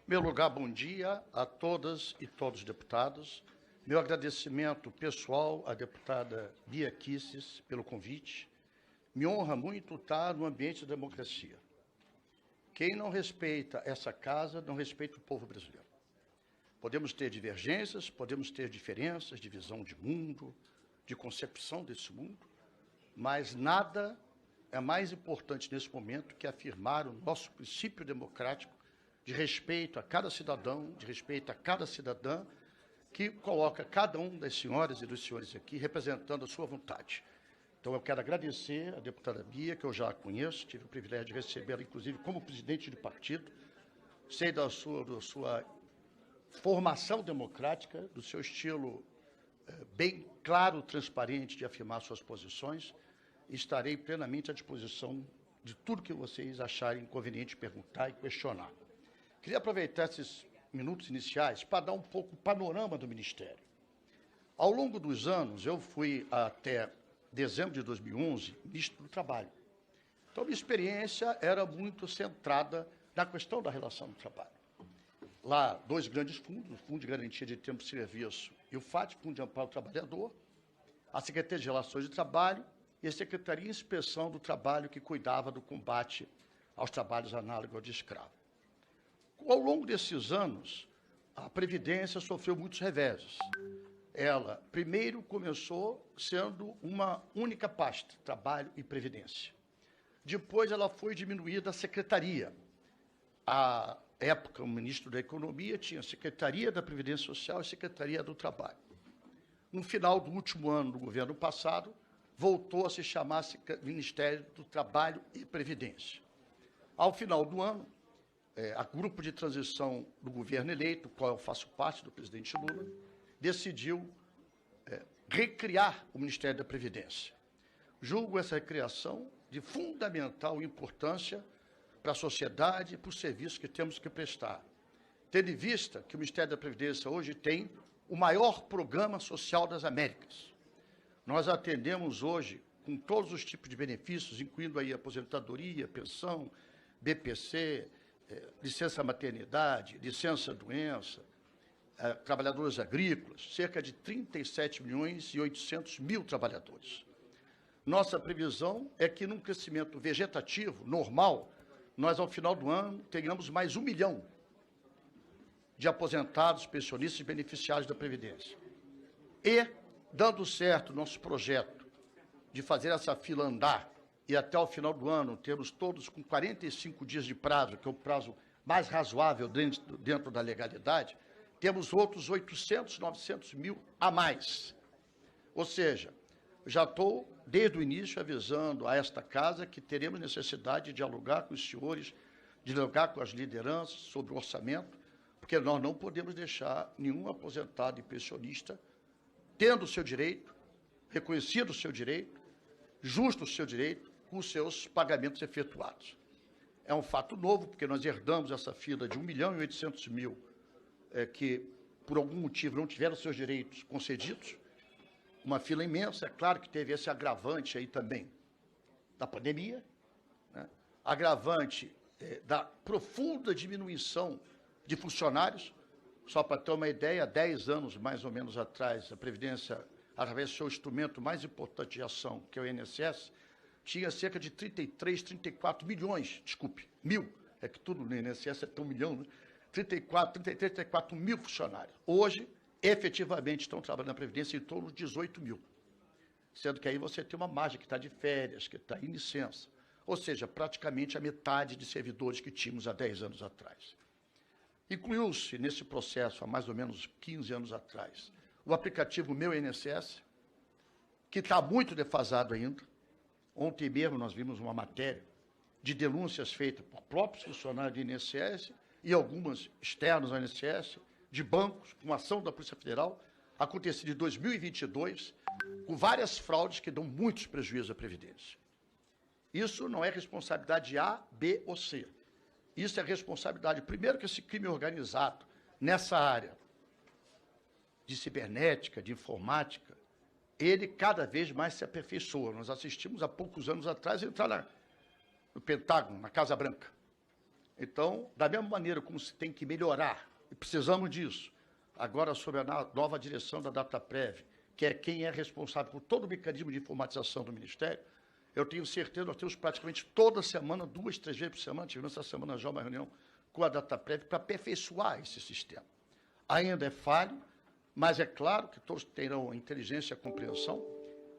Em meu lugar, bom dia a todas e todos os deputados. Meu agradecimento pessoal à deputada Bia Kicis pelo convite. Me honra muito estar no ambiente da democracia. Quem não respeita essa casa, não respeita o povo brasileiro. Podemos ter divergências, podemos ter diferenças de visão de mundo, de concepção desse mundo, mas nada é mais importante nesse momento que afirmar o nosso princípio democrático de respeito a cada cidadão, de respeito a cada cidadã, que coloca cada um das senhoras e dos senhores aqui representando a sua vontade. Então, eu quero agradecer à deputada Bia, que eu já a conheço, tive o privilégio de recebê-la, inclusive, como presidente de partido, sei da sua formação democrática, do seu estilo bem claro, transparente de afirmar suas posições, e estarei plenamente à disposição de tudo que vocês acharem conveniente perguntar e questionar. Queria aproveitar esses minutos iniciais para dar um pouco o panorama do Ministério. Ao longo dos anos, eu fui até dezembro de 2011 ministro do Trabalho. Então, minha experiência era muito centrada na questão da relação do trabalho. Lá, dois grandes fundos, o Fundo de Garantia de Tempo de Serviço e o FAT, Fundo de Amparo ao Trabalhador, a Secretaria de Relações de Trabalho e a Secretaria de Inspeção do Trabalho, que cuidava do combate aos trabalhos análogos ao de escravo. Ao longo desses anos, a Previdência sofreu muitos reveses. Ela, primeiro, começou sendo uma única pasta, Trabalho e Previdência. Depois, ela foi diminuída a Secretaria. À época, o ministro da Economia tinha a Secretaria da Previdência Social e a Secretaria do Trabalho. No final do último ano do governo passado, voltou a se chamar Ministério do Trabalho e Previdência. Ao final do ano, a grupo de transição do governo eleito, qual eu faço parte, do presidente Lula, decidiu recriar o Ministério da Previdência. Julgo essa recriação de fundamental importância para a sociedade e para os serviços que temos que prestar, tendo em vista que o Ministério da Previdência hoje tem o maior programa social das Américas. Nós atendemos hoje com todos os tipos de benefícios, incluindo aí aposentadoria, pensão, BPC, licença maternidade, licença doença, trabalhadores agrícolas, cerca de 37 milhões e 800 mil trabalhadores. Nossa previsão é que, num crescimento vegetativo normal, nós, ao final do ano, tenhamos mais 1 milhão de aposentados, pensionistas e beneficiários da Previdência. E, dando certo o nosso projeto de fazer essa fila andar e até o final do ano termos todos com 45 dias de prazo, que é o prazo mais razoável dentro da legalidade, temos outros 800, 900 mil a mais. Ou seja, já estou, desde o início, avisando a esta casa que teremos necessidade de dialogar com os senhores, de dialogar com as lideranças sobre o orçamento, porque nós não podemos deixar nenhum aposentado e pensionista tendo o seu direito, reconhecido o seu direito, justo o seu direito, com os seus pagamentos efetuados. É um fato novo, porque nós herdamos essa fila de 1 milhão e 800 mil que, por algum motivo, não tiveram seus direitos concedidos, uma fila imensa. É claro que teve esse agravante aí também da pandemia, né? Agravante da profunda diminuição de funcionários. Só para ter uma ideia, há 10 anos, mais ou menos atrás, a Previdência, através do seu instrumento mais importante de ação, que é o INSS, tinha cerca de 33, 34 milhões, mil, é que tudo no INSS é tão milhão, né? 34 mil funcionários. Hoje, efetivamente, estão trabalhando na Previdência em torno de 18 mil. Sendo que aí você tem uma margem que está de férias, que está em licença. Ou seja, praticamente a metade de servidores que tínhamos há 10 anos atrás. Incluiu-se nesse processo, há mais ou menos 15 anos atrás, o aplicativo Meu INSS, que está muito defasado ainda. Ontem mesmo nós vimos uma matéria de denúncias feitas por próprios funcionários do INSS e algumas externas ao INSS, de bancos, com ação da Polícia Federal, acontecida em 2022, com várias fraudes que dão muitos prejuízos à Previdência. Isso não é responsabilidade de A, B ou C. Isso é responsabilidade, primeiro, que esse crime organizado nessa área de cibernética, de informática, ele cada vez mais se aperfeiçoa. Nós assistimos há poucos anos atrás entrar no Pentágono, na Casa Branca, Então, da mesma maneira como se tem que melhorar, e precisamos disso, agora sobre a nova direção da Dataprev, que é quem é responsável por todo o mecanismo de informatização do Ministério, eu tenho certeza, nós temos praticamente toda semana, 2, 3 vezes por semana, tivemos essa semana já uma reunião com a Dataprev para aperfeiçoar esse sistema. Ainda é falho, mas é claro que todos terão a inteligência e a compreensão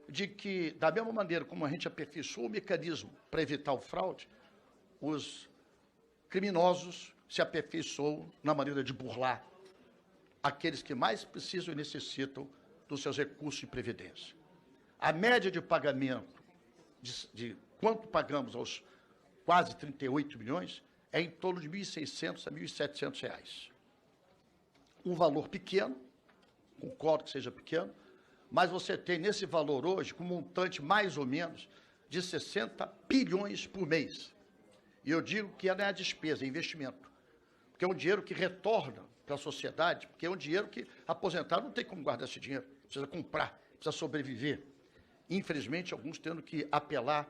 de que, da mesma maneira como a gente aperfeiçoou o mecanismo para evitar o fraude, os criminosos se aperfeiçoam na maneira de burlar aqueles que mais precisam e necessitam dos seus recursos de previdência. A média de pagamento de quanto pagamos aos quase 38 milhões é em torno de R$ 1.600 a R$ 1.700. Um valor pequeno, concordo que seja pequeno, mas você tem nesse valor hoje, com um montante mais ou menos de 60 bilhões por mês. E eu digo que não é a despesa, é investimento. Porque é um dinheiro que retorna para a sociedade, porque é um dinheiro que aposentado não tem como guardar esse dinheiro, precisa comprar, precisa sobreviver. Infelizmente, alguns tendo que apelar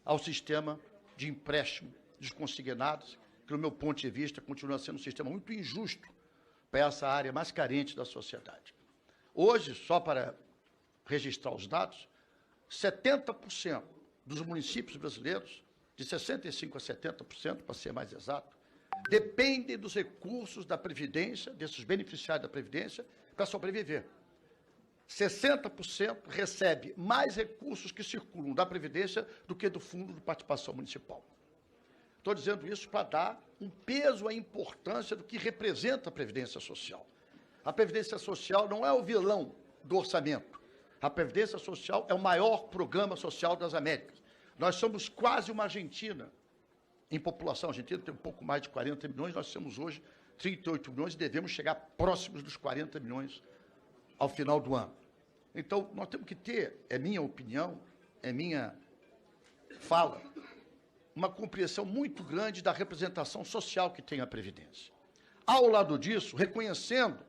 ao sistema de empréstimo dos consignados, que, no meu ponto de vista, continua sendo um sistema muito injusto para essa área mais carente da sociedade. Hoje, só para registrar os dados, 70% dos municípios brasileiros, de 65% a 70%, para ser mais exato, dependem dos recursos da Previdência, desses beneficiários da Previdência, para sobreviver. 60% recebe mais recursos que circulam da Previdência do que do Fundo de Participação Municipal. Estou dizendo isso para dar um peso à importância do que representa a Previdência Social. A Previdência Social não é o vilão do orçamento. A Previdência Social é o maior programa social das Américas. Nós somos quase uma Argentina em população. A Argentina tem um pouco mais de 40 milhões, nós temos hoje 38 milhões e devemos chegar próximos dos 40 milhões ao final do ano. Então, nós temos que ter, é minha opinião, é minha fala, uma compreensão muito grande da representação social que tem a Previdência. Ao lado disso, reconhecendo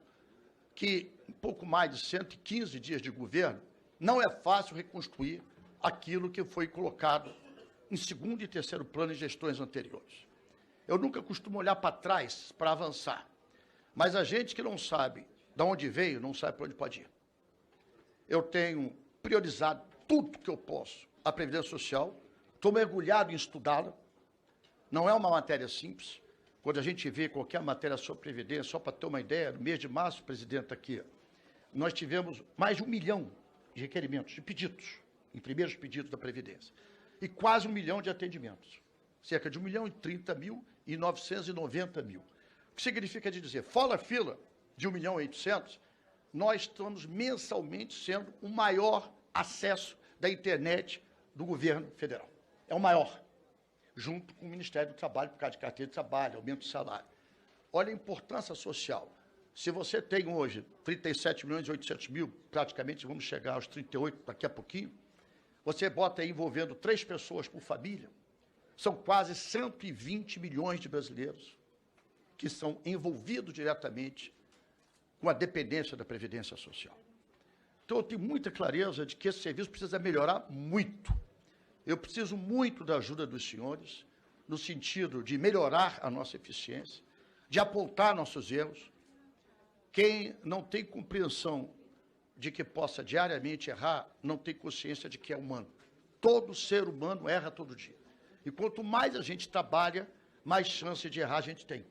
que em pouco mais de 115 dias de governo, não é fácil reconstruir aquilo que foi colocado em segundo e terceiro plano em gestões anteriores. Eu nunca costumo olhar para trás para avançar, mas a gente que não sabe de onde veio, não sabe para onde pode ir. Eu tenho priorizado tudo que eu posso a Previdência Social, estou mergulhado em estudá-la, não é uma matéria simples. Quando a gente vê qualquer matéria sobre Previdência, só para ter uma ideia, no mês de março, presidente, aqui, nós tivemos mais de 1 milhão de requerimentos, de pedidos, em primeiros pedidos da Previdência, e quase 1 milhão de atendimentos, cerca de 1.030.000 e 990.000. O que significa dizer, fora a fila de 1.800.000, nós estamos mensalmente sendo o maior acesso da internet do governo federal. É o maior, junto com o Ministério do Trabalho, por causa de carteira de trabalho, aumento de salário. Olha a importância social. Se você tem hoje 37.800.000, praticamente vamos chegar aos 38 daqui a pouquinho, você bota aí envolvendo 3 pessoas por família, são quase 120 milhões de brasileiros que são envolvidos diretamente com a dependência da Previdência Social. Então, eu tenho muita clareza de que esse serviço precisa melhorar muito. Eu preciso muito da ajuda dos senhores, no sentido de melhorar a nossa eficiência, de apontar nossos erros. Quem não tem compreensão de que possa diariamente errar, não tem consciência de que é humano. Todo ser humano erra todo dia. E quanto mais a gente trabalha, mais chance de errar a gente tem.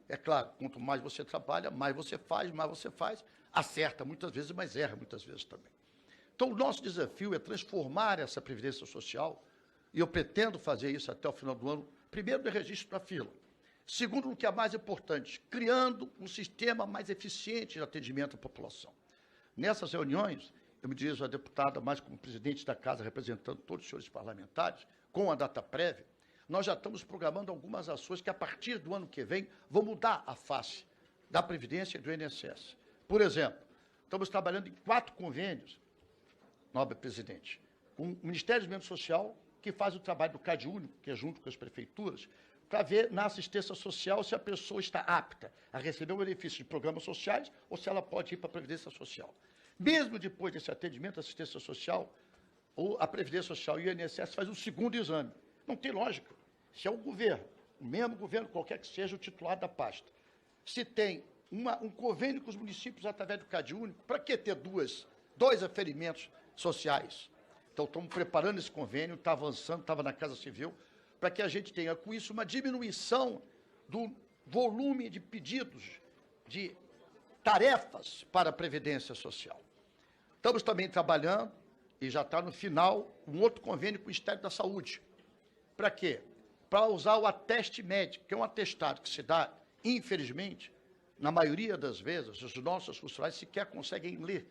É claro, quanto mais você trabalha, mais você faz, acerta muitas vezes, mas erra muitas vezes também. Então, o nosso desafio é transformar essa Previdência Social, e eu pretendo fazer isso até o final do ano, primeiro, no registro da fila. Segundo, o que é mais importante, criando um sistema mais eficiente de atendimento à população. Nessas reuniões, eu me dirijo à deputada, mais como presidente da Casa, representando todos os senhores parlamentares, com a Dataprev, nós já estamos programando algumas ações que, a partir do ano que vem, vão mudar a face da Previdência e do INSS. Por exemplo, estamos trabalhando em 4 convênios, nobre presidente, com o Ministério do Desenvolvimento Social, que faz o trabalho do CAD Único, que é junto com as prefeituras, para ver na assistência social se a pessoa está apta a receber o benefício de programas sociais ou se ela pode ir para a Previdência Social. Mesmo depois desse atendimento à assistência social, a Previdência Social e o INSS faz um segundo exame. Não tem lógica. Se é o governo o mesmo governo, qualquer que seja o titular da pasta, se tem um convênio com os municípios através do CAD único, para que ter dois aferimentos sociais? Então, estamos preparando esse convênio, está avançando, estava na Casa Civil, para que a gente tenha, com isso, uma diminuição do volume de pedidos, de tarefas para a Previdência Social. Estamos também trabalhando, e já está no final, um outro convênio com o Ministério da Saúde. Para quê? Para usar o ateste médico, que é um atestado que se dá, infelizmente, na maioria das vezes, os nossos funcionários sequer conseguem ler,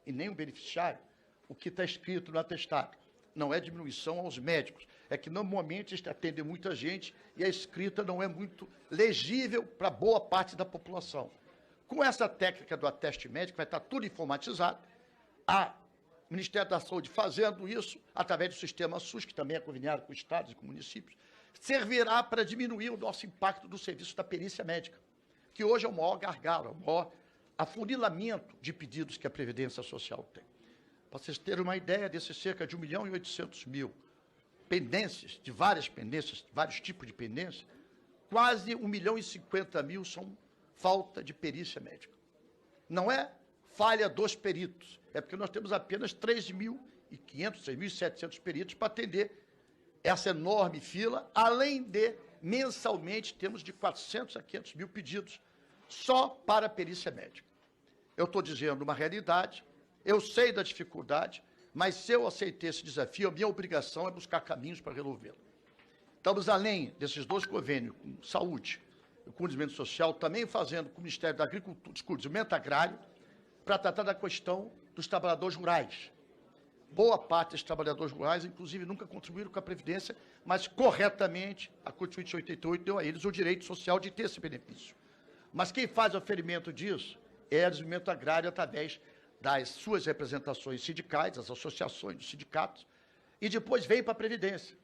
e nem o beneficiário, o que está escrito no atestado. Não é diminuição aos médicos, é que normalmente eles atendem muita gente e a escrita não é muito legível para boa parte da população. Com essa técnica do ateste médico, vai estar tudo informatizado, o Ministério da Saúde fazendo isso, através do sistema SUS, que também é conveniado com estados e com municípios, servirá para diminuir o nosso impacto do serviço da perícia médica, que hoje é o maior gargalo, o maior afunilamento de pedidos que a Previdência Social tem. Para vocês terem uma ideia, desses cerca de 1.800.000 pendências, de vários tipos de pendências, quase 1.050.000 são falta de perícia médica. Não é falha dos peritos, é porque nós temos apenas 3.500, 3.700 peritos para atender essa enorme fila, além de, mensalmente, temos de 400 a 500 mil pedidos só para a perícia médica. Eu estou dizendo uma realidade, eu sei da dificuldade, mas se eu aceitei esse desafio, a minha obrigação é buscar caminhos para resolvê-lo. Estamos, além desses dois convênios, com saúde e com o desenvolvimento social, também fazendo com o Ministério da Agricultura, Desenvolvimento Agrário, para tratar da questão dos trabalhadores rurais. Boa parte desses trabalhadores rurais, inclusive, nunca contribuíram com a Previdência, mas, corretamente, a Constituição de 88 deu a eles o direito social de ter esse benefício. Mas quem faz o aferimento disso é o desenvolvimento agrário através das suas representações sindicais, as associações dos sindicatos, e depois vem para a Previdência,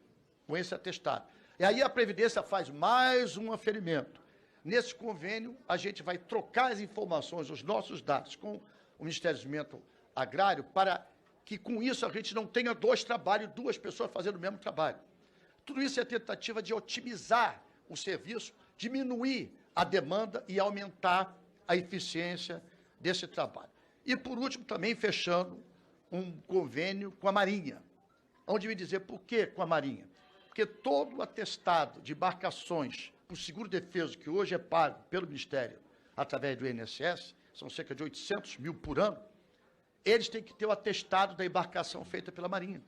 com esse atestado. E aí a Previdência faz mais um aferimento. Nesse convênio, a gente vai trocar as informações, os nossos dados, com o Ministério do Desenvolvimento Agrário, para que, com isso, a gente não tenha dois trabalhos, duas pessoas fazendo o mesmo trabalho. Tudo isso é tentativa de otimizar o serviço, diminuir a demanda e aumentar a eficiência desse trabalho. E, por último, também fechando um convênio com a Marinha. Onde me dizer por que com a Marinha? Porque todo o atestado de embarcações por seguro-defeso, que hoje é pago pelo Ministério através do INSS, são cerca de 800 mil por ano, eles têm que ter o atestado da embarcação feita pela Marinha.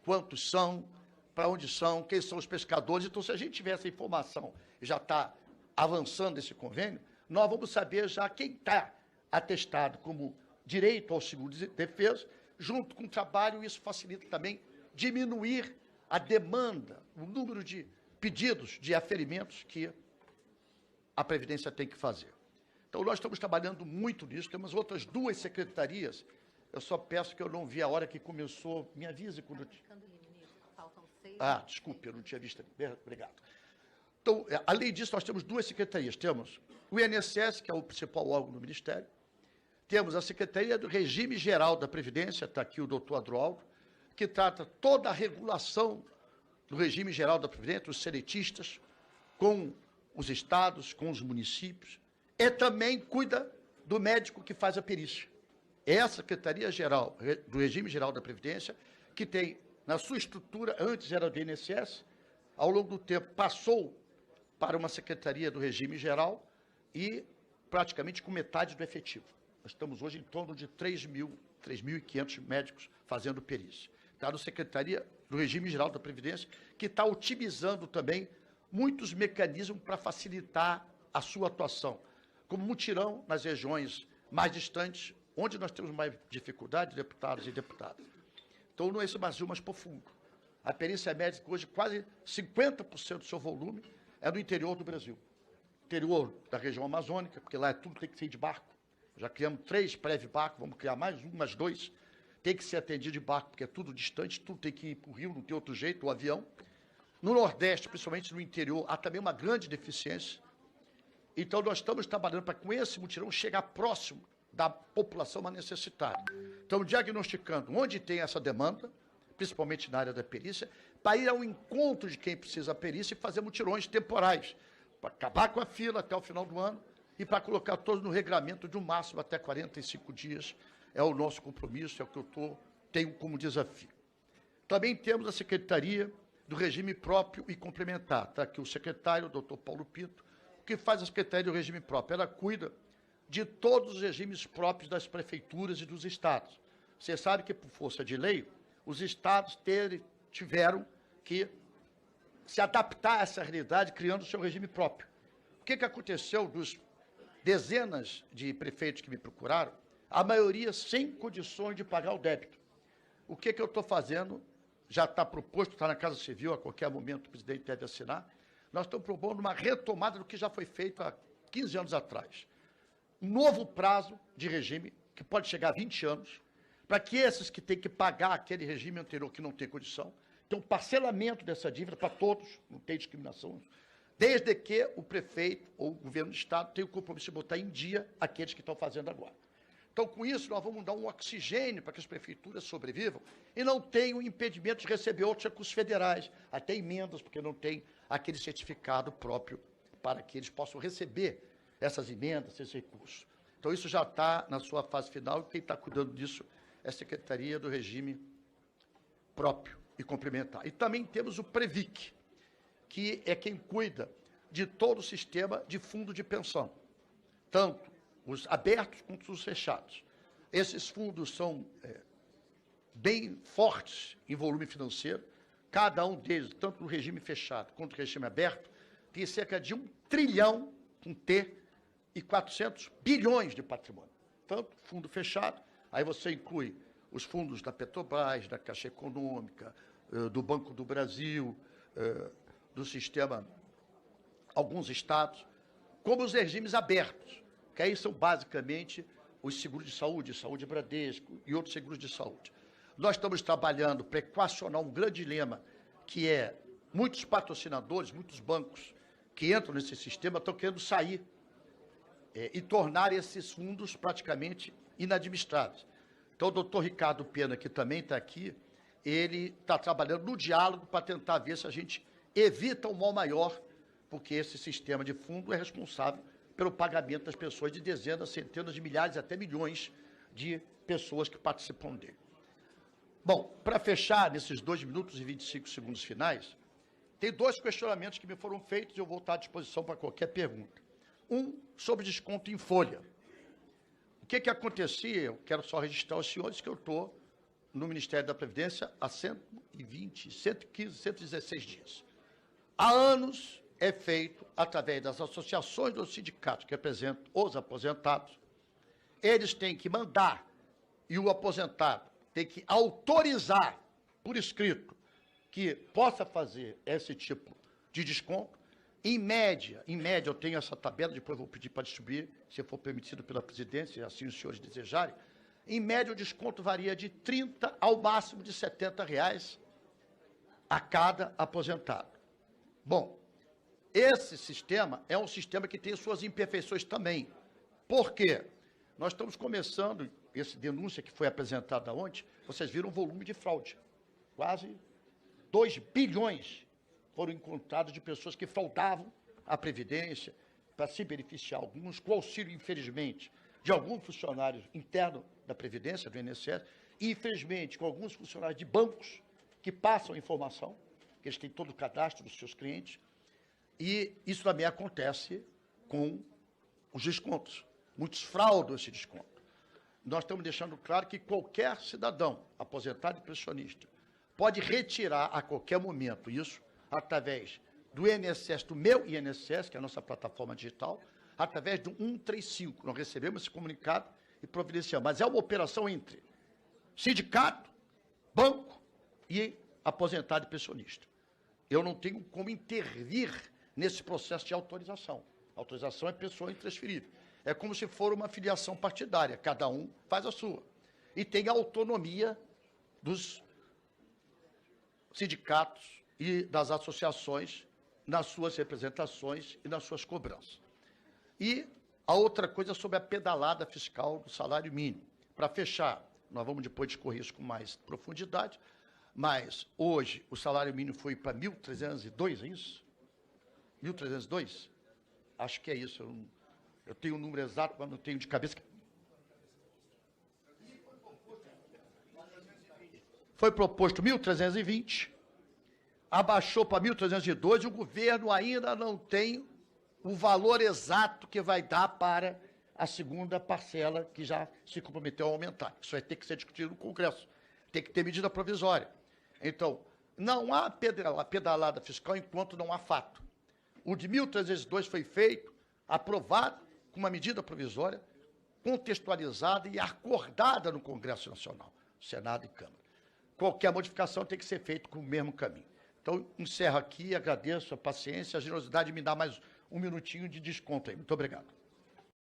Quantos são, para onde são, quem são os pescadores. Então, se a gente tiver essa informação e já está avançando esse convênio, nós vamos saber já quem está atestado como direito ao seguro-defeso, junto com o trabalho, isso facilita também diminuir a demanda, o número de pedidos de aferimentos que a Previdência tem que fazer. Então, nós estamos trabalhando muito nisso, temos outras duas secretarias. Eu só peço que eu não vi a hora que começou. Me avise quando... Faltam 6. Desculpe, eu não tinha visto. Obrigado. Então, além disso, nós temos duas secretarias. Temos o INSS, que é o principal órgão do Ministério. Temos a Secretaria do Regime Geral da Previdência, está aqui o doutor Adroaldo, que trata toda a regulação do regime geral da Previdência, os seletistas, com os estados, com os municípios, e também cuida do médico que faz a perícia. É a Secretaria-Geral do Regime Geral da Previdência, que tem, na sua estrutura, antes era do INSS, ao longo do tempo passou para uma Secretaria do Regime Geral e praticamente com metade do efetivo. Nós estamos hoje em torno de 3.500 médicos fazendo perícia. Está na Secretaria do Regime Geral da Previdência, que está otimizando também muitos mecanismos para facilitar a sua atuação, como mutirão nas regiões mais distantes, onde nós temos mais dificuldade, deputados e deputadas. Então, não é esse vazio mais profundo. A perícia médica hoje, quase 50% do seu volume é no interior do Brasil. Interior da região amazônica, porque lá tudo tem que ser de barco. Já criamos 3 barcos, vamos criar mais um, mais 2. Tem que ser atendido de barco, porque é tudo distante, tudo tem que ir para o rio, não tem outro jeito, o avião. No Nordeste, principalmente no interior, há também uma grande deficiência. Então, nós estamos trabalhando para, com esse mutirão, chegar próximo da população mais necessitada. Estamos diagnosticando onde tem essa demanda, principalmente na área da perícia, para ir ao encontro de quem precisa da perícia e fazer mutirões temporais, para acabar com a fila até o final do ano e para colocar todos no regramento de um máximo até 45 dias. É o nosso compromisso, é o que eu tenho como desafio. Também temos a Secretaria do Regime Próprio e Complementar. Está aqui o secretário, o doutor Paulo Pinto, que faz a Secretaria do Regime Próprio. Ela cuida de todos os regimes próprios das prefeituras e dos estados. Você sabe que, por força de lei, os estados tiveram que se adaptar a essa realidade, criando o seu regime próprio. O que aconteceu dos dezenas de prefeitos que me procuraram? A maioria sem condições de pagar o débito. O que eu estou fazendo? Já está proposto, está na Casa Civil, a qualquer momento o presidente deve assinar. Nós estamos propondo uma retomada do que já foi feito há 15 anos atrás. Um novo prazo de regime, que pode chegar a 20 anos, para que esses que têm que pagar aquele regime anterior que não tem condição, tem um parcelamento dessa dívida para todos, não tem discriminação, desde que o prefeito ou o governo do estado tenha o compromisso de botar em dia aqueles que estão fazendo agora. Então, com isso, nós vamos dar um oxigênio para que as prefeituras sobrevivam e não tenham impedimento de receber outros recursos federais, até emendas, porque não tem aquele certificado próprio para que eles possam receber essas emendas, esses recursos. Então, isso já está na sua fase final e quem está cuidando disso é a Secretaria do Regime Próprio e Complementar. E também temos o Previc, que é quem cuida de todo o sistema de fundo de pensão, tanto os abertos quanto os fechados. Esses fundos são bem fortes em volume financeiro, cada um deles, tanto no regime fechado quanto no regime aberto, tem cerca de 1 trilhão, com T, e 400 bilhões de patrimônio. Tanto fundo fechado, aí você inclui os fundos da Petrobras, da Caixa Econômica, do Banco do Brasil, do sistema, alguns estados, como os regimes abertos, que aí são basicamente os seguros de saúde, Saúde Bradesco e outros seguros de saúde. Nós estamos trabalhando para equacionar um grande dilema, que é muitos patrocinadores, muitos bancos que entram nesse sistema estão querendo sair e tornar esses fundos praticamente inadministráveis. Então, o doutor Ricardo Pena, que também está aqui, ele está trabalhando no diálogo para tentar ver se a gente evita um mal maior, porque esse sistema de fundo é responsável pelo pagamento das pessoas, de dezenas, centenas de milhares, até milhões de pessoas que participam dele. Bom, para fechar, nesses 2 minutos e 25 segundos finais, tem 2 questionamentos que me foram feitos e eu vou estar à disposição para qualquer pergunta. Um, sobre desconto em folha. O que acontecia? Eu quero só registrar aos senhores que eu estou no Ministério da Previdência há 120, 115, 116 dias. Há anos é feito através das associações dos sindicatos que representam os aposentados. Eles têm que mandar e o aposentado tem que autorizar por escrito que possa fazer esse tipo de desconto. Em média, eu tenho essa tabela, depois vou pedir para distribuir, se for permitido pela presidência, assim os senhores desejarem. Em média, o desconto varia de R$ 30 ao máximo de R$ 70 a cada aposentado. Bom, esse sistema é um sistema que tem suas imperfeições também. Por quê? Nós estamos começando, essa denúncia que foi apresentada ontem, vocês viram o volume de fraude. Quase 2 bilhões foram encontrados de pessoas que fraudavam a Previdência para se beneficiar, alguns com auxílio, infelizmente, de alguns funcionários internos da Previdência, do INSS, e, infelizmente, com alguns funcionários de bancos que passam informação, que eles têm todo o cadastro dos seus clientes, e isso também acontece com os descontos. Muitos fraudam esse desconto. Nós estamos deixando claro que qualquer cidadão, aposentado e pensionista, pode retirar a qualquer momento isso através do INSS, do meu INSS, que é a nossa plataforma digital, através do 135. Nós recebemos esse comunicado e providenciamos. Mas é uma operação entre sindicato, banco e aposentado e pensionista. Eu não tenho como intervir nesse processo de autorização. A autorização é pessoa intransferível. É como se for uma filiação partidária. Cada um faz a sua. E tem a autonomia dos sindicatos e das associações nas suas representações e nas suas cobranças. E a outra coisa sobre a pedalada fiscal do salário mínimo. Para fechar, nós vamos depois discorrer isso com mais profundidade, Mas hoje o salário mínimo foi para 1.302, é isso? 1.302? Acho que é isso. Eu tenho o número exato, mas não tenho de cabeça. Foi proposto 1.320, abaixou para 1.302 e o governo ainda não tem o valor exato que vai dar para a segunda parcela que já se comprometeu a aumentar. Isso vai ter que ser discutido no Congresso. Tem que ter medida provisória. Então, não há pedalada fiscal enquanto não há fato. O de 1.302 foi feito, aprovado, com uma medida provisória, contextualizada e acordada no Congresso Nacional, Senado e Câmara. Qualquer modificação tem que ser feita com o mesmo caminho. Então, encerro aqui, agradeço a paciência, a generosidade de me dar mais um minutinho de desconto aí. Muito obrigado.